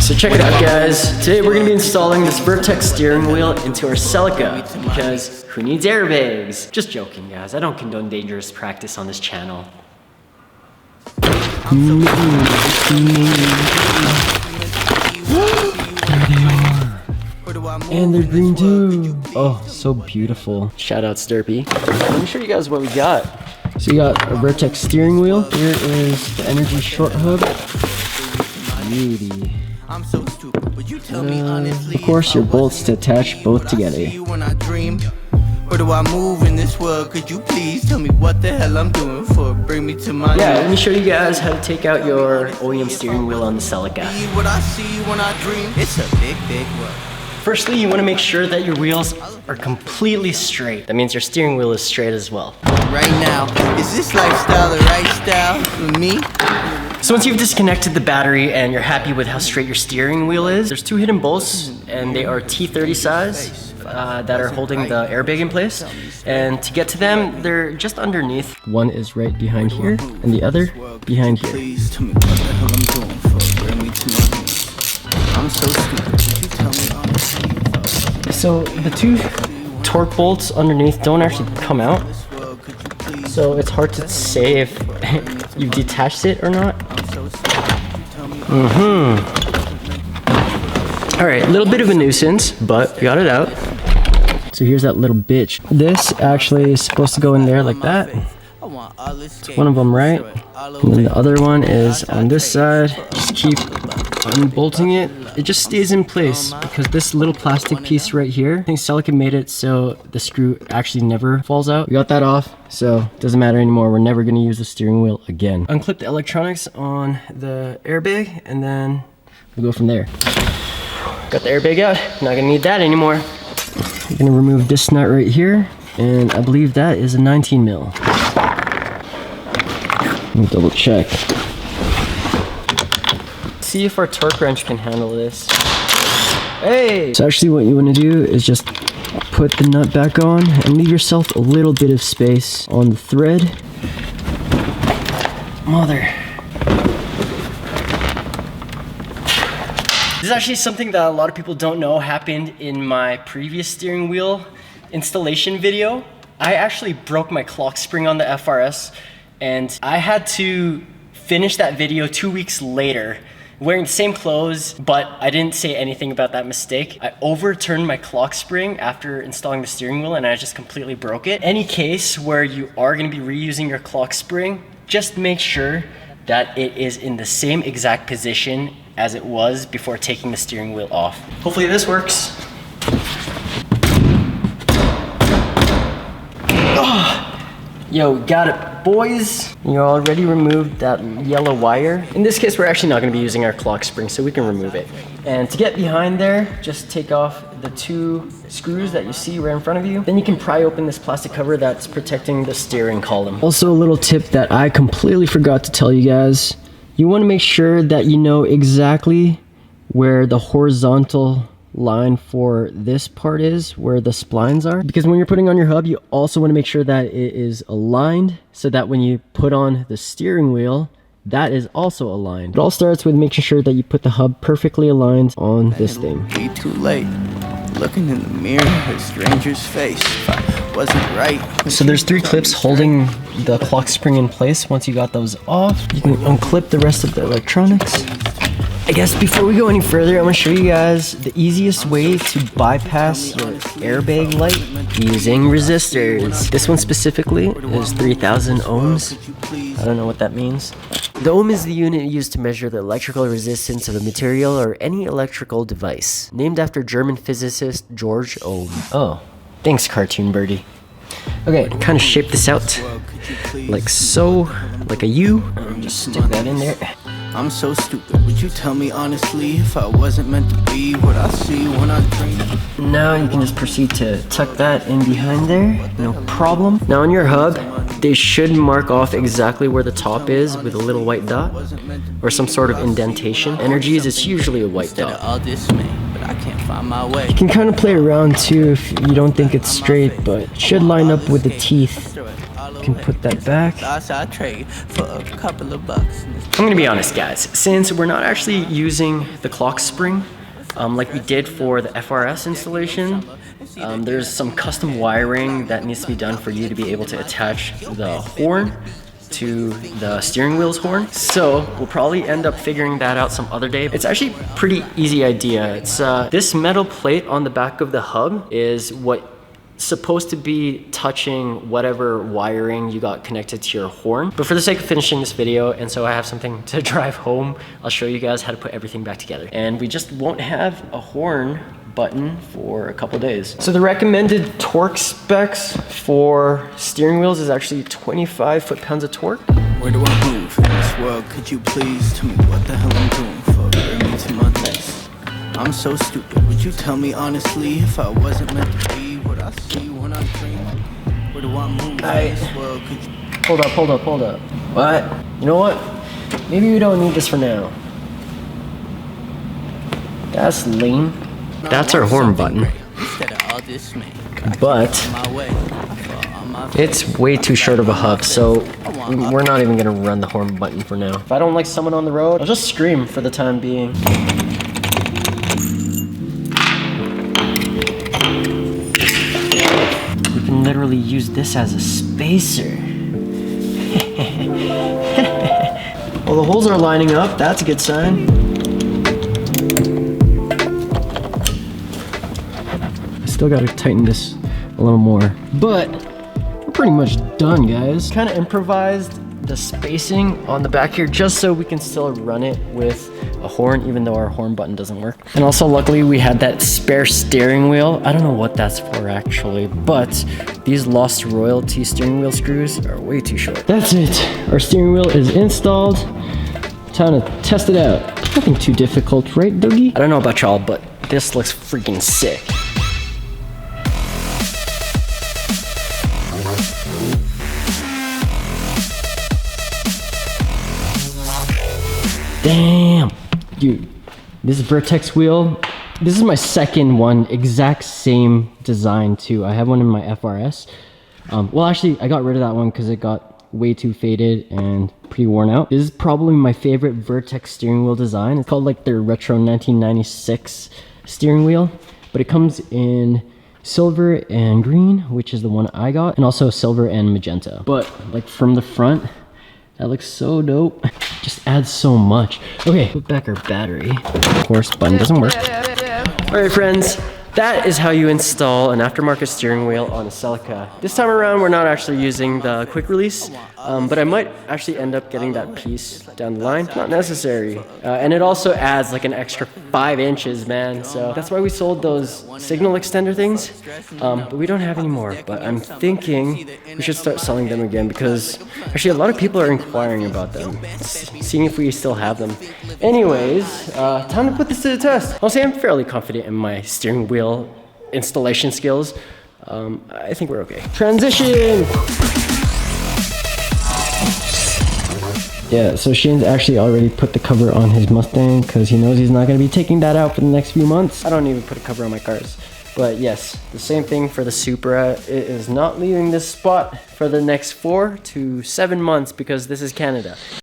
So check it out, guys. Today we're gonna be installing this Vertex steering wheel into our Celica because who needs airbags? Just joking, guys. I don't condone dangerous practice on this channel. And they're green too. Oh, so beautiful. Shout out Sturpy. Let me show you guys what we got. So you got a Vertex steering wheel. Here is the NRG Shorthub. Beauty. Of course, your bolts to attach both together. Where do I move in this world? Could you please tell me what the hell I'm doing for? Bring me to my let me show you guys how to take out your OEM steering wheel on the Celica. What I see when I dream, it's a big world. Firstly, you want to make sure that your wheels are completely straight. That means your steering wheel is straight as well. Right now, is this lifestyle the right style for me? So once you've disconnected the battery and you're happy with how straight your steering wheel is, there's two hidden bolts and they are T30 size that are holding the airbag in place. And to get to them, they're just underneath. One is right behind here and the other behind here. Please tell me what the hell I'm doing for. Bring me to my knees. I'm so stupid. You tell me honestly. So the two torque bolts underneath don't actually come out. So it's hard to say if you've detached it or not. All right, a little bit of a nuisance, but we got it out. So here's that little bitch. This actually is supposed to go in there like that. It's one of them, right? And then the other one is on this side. Just keep unbolting it. It just stays in place because this little plastic piece right here, I think Celica made it so the screw actually never falls out. We got that off, so it doesn't matter anymore. We're never gonna use the steering wheel again. Unclip the electronics on the airbag and then we'll go from there. Got the airbag out, not gonna need that anymore. I'm gonna remove this nut right here, and I believe that is a 19 mil. Let me double check. See if our torque wrench can handle this. Hey! So actually what you want to do is just put the nut back on and leave yourself a little bit of space on the thread. Mother. This is actually something that a lot of people don't know happened in my previous steering wheel installation video. I actually broke my clock spring on the FRS and I had to finish that video 2 weeks later wearing the same clothes, but I didn't say anything about that mistake. I overturned my clock spring after installing the steering wheel and I just completely broke it. Any case where you are gonna be reusing your clock spring, just make sure that it is in the same exact position as it was before taking the steering wheel off. Hopefully this works. Yo, got it, boys. You already removed that yellow wire. In this case, we're actually not gonna be using our clock spring, so we can remove it. And to get behind there, just take off the two screws that you see right in front of you. Then you can pry open this plastic cover that's protecting the steering column. Also, a little tip that I completely forgot to tell you guys. You wanna make sure that you know exactly where the horizontal line for this part is, where the splines are, because when you're putting on your hub you also want to make sure that it is aligned so that when you put on the steering wheel that is also aligned. It all starts with making sure that you put the hub perfectly aligned on this thing. Too late looking in the mirror at a stranger's face. Wasn't right. So there's three clips holding the clock spring in place. Once you got those off, you can unclip the rest of the electronics. I guess before we go any further, I'm gonna show you guys the easiest way to bypass your airbag light using resistors. This one specifically is 3000 ohms. I don't know what that means. The ohm is the unit used to measure the electrical resistance of a material or any electrical device, named after German physicist George Ohm. Oh, thanks cartoon birdie. Okay, kind of shape this out like so, like a U. Just stick that in there. I'm so stupid. Would you tell me honestly if I wasn't meant to be what I see when I dream? Now you can just proceed to tuck that in behind there, no problem. Now on your hub, they should mark off exactly where the top is with a little white dot or some sort of indentation. NRG's it's usually a white dot. You can kind of play around too if you don't think it's straight, but it should line up with the teeth You can put that back. I trade for a couple of bucks. I'm gonna be honest, guys. Since we're not actually using the clock spring like we did for the FRS installation, there's some custom wiring that needs to be done for you to be able to attach the horn to the steering wheel's horn. So we'll probably end up figuring that out some other day. It's actually a pretty easy idea. It's this metal plate on the back of the hub is what supposed to be touching whatever wiring you got connected to your horn. But for the sake of finishing this video, and so I have something to drive home, I'll show you guys how to put everything back together. And we just won't have a horn button for a couple days. So the recommended torque specs for steering wheels is actually 25 foot-pounds of torque. Where do I move in this world? Could you please tell me what the hell I'm doing for? Bring me to my knees. I'm so stupid. Would you tell me honestly if I wasn't meant to be what I see when I dream? Where do I move in this world? Could you... Hold up. What? You know what? Maybe we don't need this for now. That's lame. That's our horn button. But it's way too short of a hub, so we're not even gonna run the horn button for now. If I don't like someone on the road, I'll just scream for the time being. We can literally use this as a spacer. Well, the holes are lining up. That's a good sign. Still gotta tighten this a little more, but we're pretty much done, guys. Kind of improvised the spacing on the back here just so we can still run it with a horn, even though our horn button doesn't work. And also, luckily, we had that spare steering wheel. I don't know what that's for actually, but these Lost Royalty steering wheel screws are way too short. That's it. Our steering wheel is installed. Time to test it out. Nothing too difficult, right, Dougie? I don't know about y'all, but this looks freaking sick. Damn, dude, this Vertex wheel, this is my second one, exact same design too. I have one in my FRS. Well, actually, I got rid of that one because it got way too faded and pretty worn out. This is probably my favorite Vertex steering wheel design. It's called like their retro 1996 steering wheel, but it comes in silver and green, which is the one I got, and also silver and magenta. But like from the front, that looks so dope. Just adds so much. Okay, put back our battery. Of course, button doesn't work. All right, friends. That is how you install an aftermarket steering wheel on a Celica. This time around, we're not actually using the quick release, but I might actually end up getting that piece down the line. Not necessary. And it also adds like an extra 5 inches, man. So that's why we sold those signal extender things, but we don't have any more. But I'm thinking we should start selling them again because actually a lot of people are inquiring about them, seeing if we still have them. Anyways, time to put this to the test. I'll say I'm fairly confident in my steering wheel installation skills. I think we're okay. Transition! Yeah, so Shane's actually already put the cover on his Mustang because he knows he's not going to be taking that out for the next few months. I don't even put a cover on my cars. But yes, the same thing for the Supra. It is not leaving this spot for the next 4 to 7 months because this is Canada.